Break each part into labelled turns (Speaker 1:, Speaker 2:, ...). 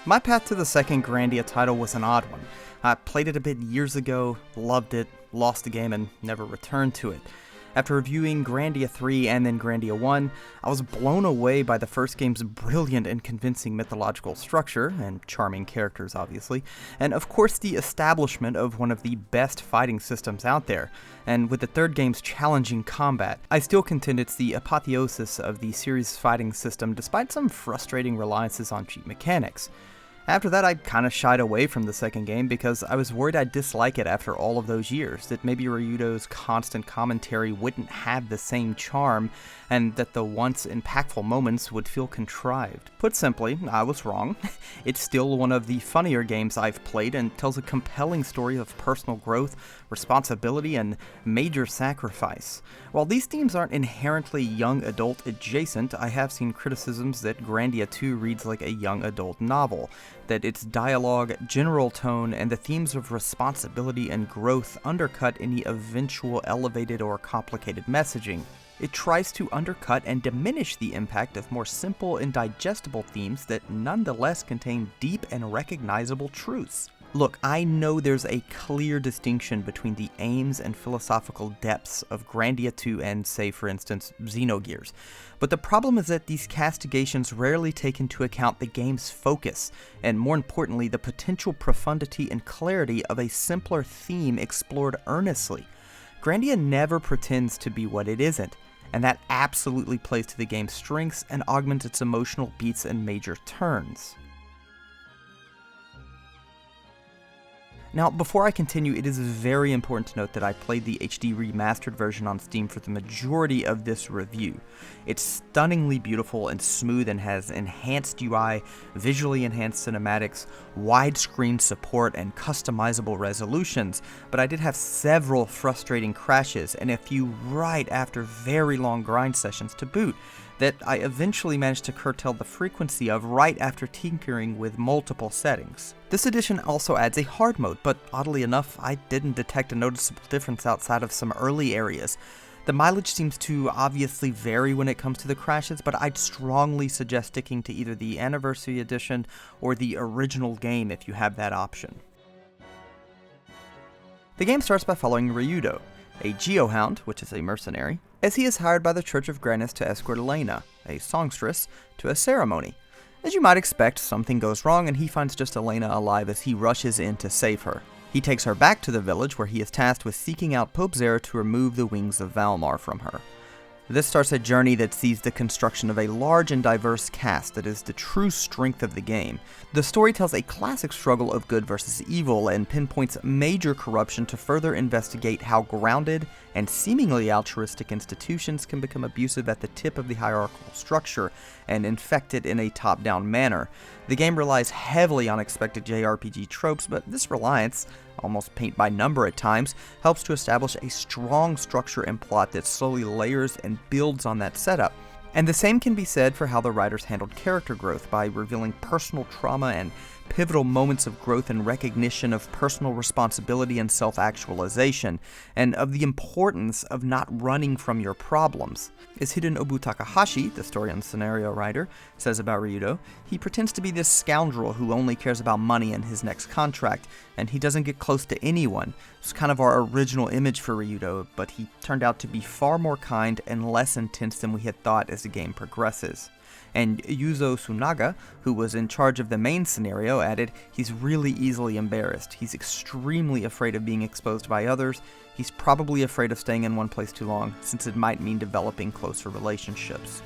Speaker 1: My path to the second Grandia title was an odd one. I played it a bit years ago, loved it, lost the game, and never returned to it. After reviewing Grandia 3 and then Grandia 1, I was blown away by the first game's brilliant and convincing mythological structure, and charming characters obviously, and of course the establishment of one of the best fighting systems out there, and with the third game's challenging combat. I still contend it's the apotheosis of the series' fighting system despite some frustrating reliances on cheap mechanics. After that, I kinda shied away from the second game because I was worried I'd dislike it after all of those years, that maybe Ryudo's constant commentary wouldn't have the same charm, and that the once impactful moments would feel contrived. Put simply, I was wrong. It's still one of the funnier games I've played and tells a compelling story of personal growth, responsibility, and major sacrifice. While these themes aren't inherently young adult adjacent, I have seen criticisms that Grandia 2 reads like a young adult novel, that its dialogue, general tone, and the themes of responsibility and growth undercut any eventual elevated or complicated messaging. It tries to undercut and diminish the impact of more simple and digestible themes that nonetheless contain deep and recognizable truths. Look, I know there's a clear distinction between the aims and philosophical depths of Grandia 2 and, say, for instance, Xenogears, but the problem is that these castigations rarely take into account the game's focus, and more importantly, the potential profundity and clarity of a simpler theme explored earnestly. Grandia never pretends to be what it isn't, and that absolutely plays to the game's strengths and augments its emotional beats and major turns. Now, before I continue, it is very important to note that I played the HD remastered version on Steam for the majority of this review. It's stunningly beautiful and smooth and has enhanced UI, visually enhanced cinematics, widescreen support, and customizable resolutions, but I did have several frustrating crashes and a few right after very long grind sessions to boot, that I eventually managed to curtail the frequency of right after tinkering with multiple settings. This edition also adds a hard mode, but oddly enough, I didn't detect a noticeable difference outside of some early areas. The mileage seems to obviously vary when it comes to the crashes, but I'd strongly suggest sticking to either the Anniversary Edition or the original game if you have that option. The game starts by following Ryudo, a geohound, which is a mercenary, as he is hired by the Church of Granis to escort Elena, a songstress, to a ceremony. As you might expect, something goes wrong and he finds just Elena alive as he rushes in to save her. He takes her back to the village where he is tasked with seeking out Pope Zera to remove the wings of Valmar from her. This starts a journey that sees the construction of a large and diverse cast that is the true strength of the game. The story tells a classic struggle of good versus evil and pinpoints major corruption to further investigate how grounded and seemingly altruistic institutions can become abusive at the tip of the hierarchical structure and infected in a top-down manner. The game relies heavily on expected JRPG tropes, but this reliance, almost paint by number at times, helps to establish a strong structure and plot that slowly layers and builds on that setup. And the same can be said for how the writers handled character growth by revealing personal trauma and pivotal moments of growth and recognition of personal responsibility and self-actualization, and of the importance of not running from your problems. As Hidenobu Takahashi, the story and scenario writer, says about Ryudo, he pretends to be this scoundrel who only cares about money and his next contract, and he doesn't get close to anyone. It's kind of our original image for Ryudo, but he turned out to be far more kind and less intense than we had thought as the game progresses. And Yuzo Tsunaga, who was in charge of the main scenario, added, he's really easily embarrassed. He's extremely afraid of being exposed by others. He's probably afraid of staying in one place too long, since it might mean developing closer relationships.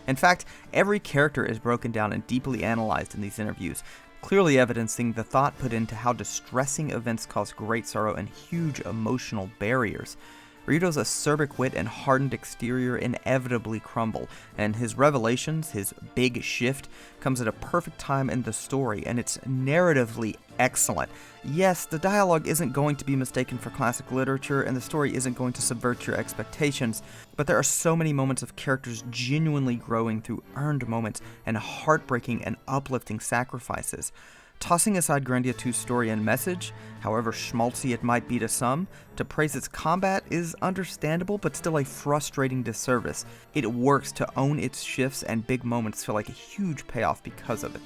Speaker 1: In fact, every character is broken down and deeply analyzed in these interviews, clearly evidencing the thought put into how distressing events cause great sorrow and huge emotional barriers. Ryudo's acerbic wit and hardened exterior inevitably crumble, and his revelations, his big shift, comes at a perfect time in the story, and it's narratively excellent. Yes, the dialogue isn't going to be mistaken for classic literature, and the story isn't going to subvert your expectations, but there are so many moments of characters genuinely growing through earned moments and heartbreaking and uplifting sacrifices. Tossing aside Grandia 2's story and message, however schmaltzy it might be to some, to praise its combat is understandable but still a frustrating disservice. It works to own its shifts, and big moments feel like a huge payoff because of it.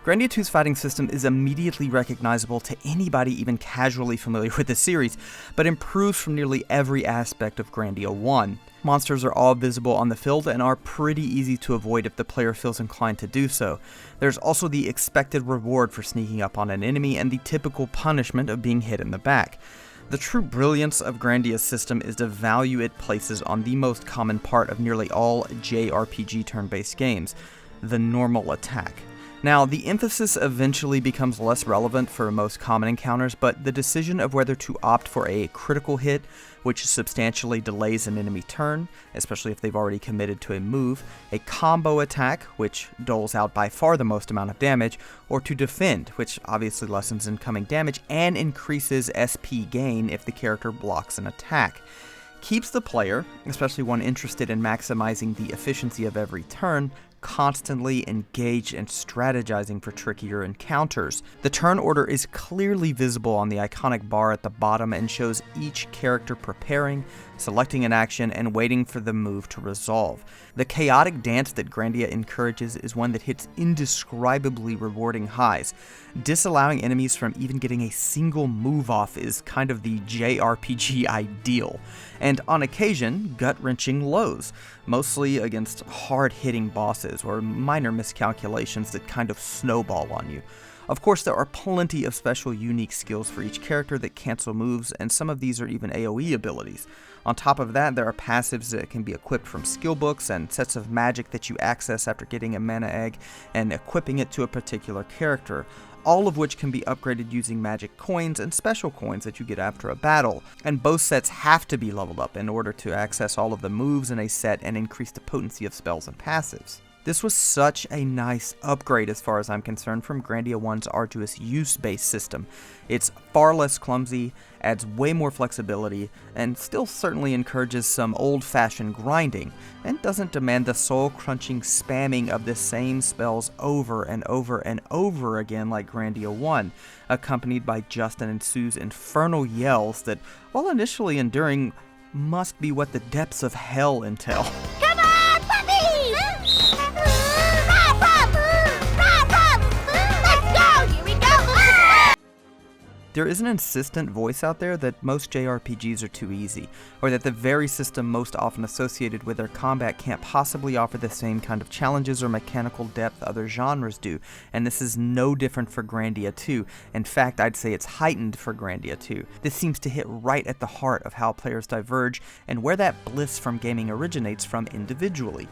Speaker 1: Grandia 2's fighting system is immediately recognizable to anybody even casually familiar with the series, but improves from nearly every aspect of Grandia 1. Monsters are all visible on the field and are pretty easy to avoid if the player feels inclined to do so. There's also the expected reward for sneaking up on an enemy and the typical punishment of being hit in the back. The true brilliance of Grandia's system is the value it places on the most common part of nearly all JRPG turn-based games, the normal attack. Now, the emphasis eventually becomes less relevant for most common encounters, but the decision of whether to opt for a critical hit, which substantially delays an enemy turn, especially if they've already committed to a move, a combo attack, which doles out by far the most amount of damage, or to defend, which obviously lessens incoming damage and increases SP gain if the character blocks an attack, keeps the player, especially one interested in maximizing the efficiency of every turn, constantly engaged and strategizing for trickier encounters. The turn order is clearly visible on the iconic bar at the bottom and shows each character preparing, selecting an action, and waiting for the move to resolve. The chaotic dance that Grandia encourages is one that hits indescribably rewarding highs. Disallowing enemies from even getting a single move off is kind of the JRPG ideal, and on occasion, gut-wrenching lows, mostly against hard-hitting bosses or minor miscalculations that kind of snowball on you. Of course, there are plenty of special unique skills for each character that cancel moves, and some of these are even AoE abilities. On top of that, there are passives that can be equipped from skill books and sets of magic that you access after getting a mana egg and equipping it to a particular character, all of which can be upgraded using magic coins and special coins that you get after a battle. And both sets have to be leveled up in order to access all of the moves in a set and increase the potency of spells and passives. This was such a nice upgrade as far as I'm concerned from Grandia 1's arduous use-based system. It's far less clumsy, adds way more flexibility, and still certainly encourages some old-fashioned grinding, and doesn't demand the soul-crunching spamming of the same spells over and over and over again like Grandia 1, accompanied by Justin and Sue's infernal yells that, while initially enduring, must be what the depths of hell entail.
Speaker 2: Come on, puppies! Let's go! Here we go!
Speaker 1: There is an insistent voice out there that most JRPGs are too easy, or that the very system most often associated with their combat can't possibly offer the same kind of challenges or mechanical depth other genres do, and this is no different for Grandia 2. In fact, I'd say it's heightened for Grandia 2. This seems to hit right at the heart of how players diverge and where that bliss from gaming originates from individually.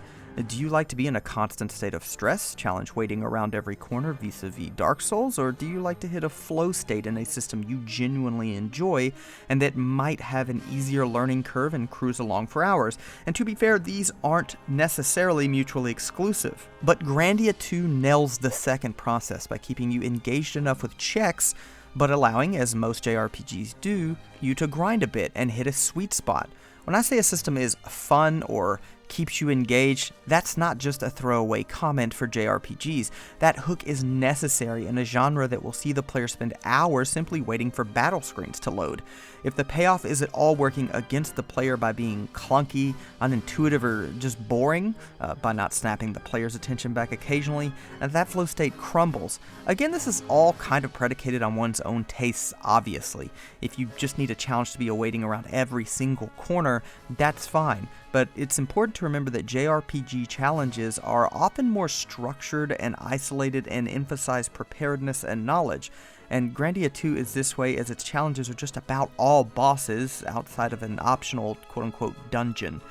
Speaker 1: Do you like to be in a constant state of stress, challenge waiting around every corner vis-a-vis Dark Souls, or do you like to hit a flow state in a system you genuinely enjoy and that might have an easier learning curve and cruise along for hours? And to be fair, these aren't necessarily mutually exclusive. But Grandia 2 nails the second process by keeping you engaged enough with checks, but allowing, as most JRPGs do, you to grind a bit and hit a sweet spot. When I say a system is fun or keeps you engaged, that's not just a throwaway comment for JRPGs. That hook is necessary in a genre that will see the player spend hours simply waiting for battle screens to load. If the payoff is at all working against the player by being clunky, unintuitive, or just boring, by not snapping the player's attention back occasionally, that flow state crumbles. Again, this is all kind of predicated on one's own tastes, obviously. If you just need a challenge to be awaiting around every single corner, that's fine. But it's important to remember that JRPG challenges are often more structured and isolated and emphasize preparedness and knowledge. And Grandia 2 is this way as its challenges are just about all bosses outside of an optional quote-unquote dungeon.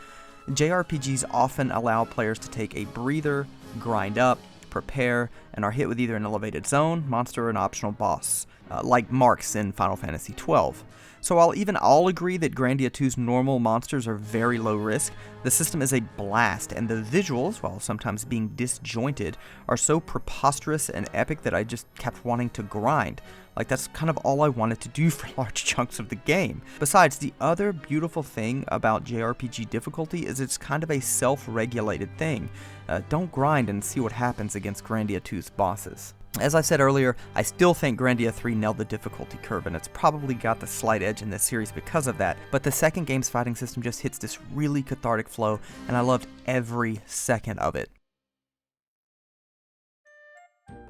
Speaker 1: JRPGs often allow players to take a breather, grind up, prepare, and are hit with either an elevated zone, monster, or an optional boss, like Marks in Final Fantasy XII. So while even I'll agree that Grandia 2's normal monsters are very low risk, the system is a blast, and the visuals, while sometimes being disjointed, are so preposterous and epic that I just kept wanting to grind. Like, that's kind of all I wanted to do for large chunks of the game. Besides, the other beautiful thing about JRPG difficulty is it's kind of a self-regulated thing. Don't grind and see what happens against Grandia 2's bosses. As I said earlier, I still think Grandia 3 nailed the difficulty curve, and it's probably got the slight edge in this series because of that, but the second game's fighting system just hits this really cathartic flow, and I loved every second of it.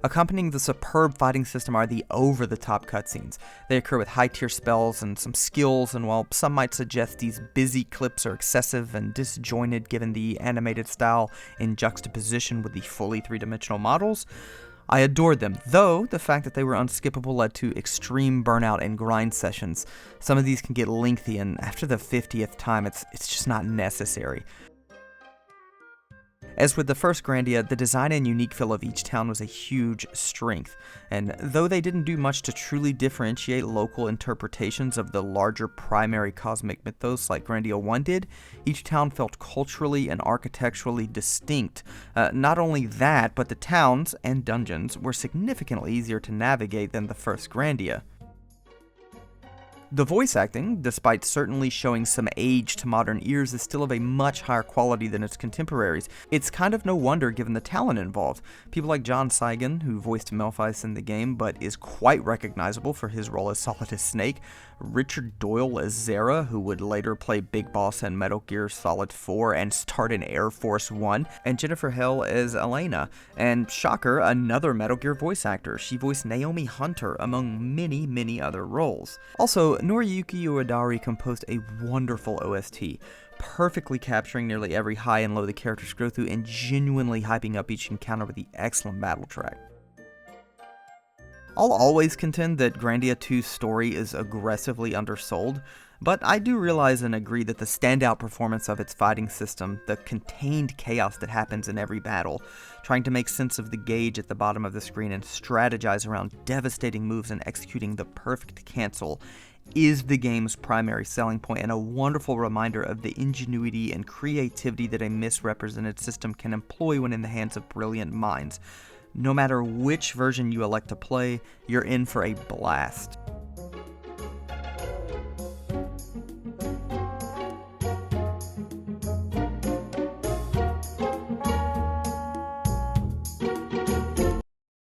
Speaker 1: Accompanying the superb fighting system are the over-the-top cutscenes. They occur with high-tier spells and some skills, and while some might suggest these busy clips are excessive and disjointed given the animated style in juxtaposition with the fully three-dimensional models, I adored them, though the fact that they were unskippable led to extreme burnout and grind sessions. Some of these can get lengthy, and after the 50th time, it's just not necessary. As with the first Grandia, the design and unique feel of each town was a huge strength, and though they didn't do much to truly differentiate local interpretations of the larger primary cosmic mythos like Grandia 1 did, each town felt culturally and architecturally distinct. Not only that, but the towns and dungeons were significantly easier to navigate than the first Grandia. The voice acting, despite certainly showing some age to modern ears, is still of a much higher quality than its contemporaries. It's kind of no wonder given the talent involved. People like John Saigon, who voiced Melfice in the game but is quite recognizable for his role as Solidus Snake, Richard Doyle as Zera, who would later play Big Boss in Metal Gear Solid 4 and start in Air Force 1, and Jennifer Hale as Elena, and shocker, another Metal Gear voice actor. She voiced Naomi Hunter, among many other roles. Also, Noriyuki Uedari composed a wonderful OST, perfectly capturing nearly every high and low the characters go through and genuinely hyping up each encounter with the excellent battle track. I'll always contend that Grandia 2's story is aggressively undersold, but I do realize and agree that the standout performance of its fighting system, the contained chaos that happens in every battle, trying to make sense of the gauge at the bottom of the screen and strategize around devastating moves and executing the perfect cancel, is the game's primary selling point and a wonderful reminder of the ingenuity and creativity that a misrepresented system can employ when in the hands of brilliant minds. No matter which version you elect to play, you're in for a blast.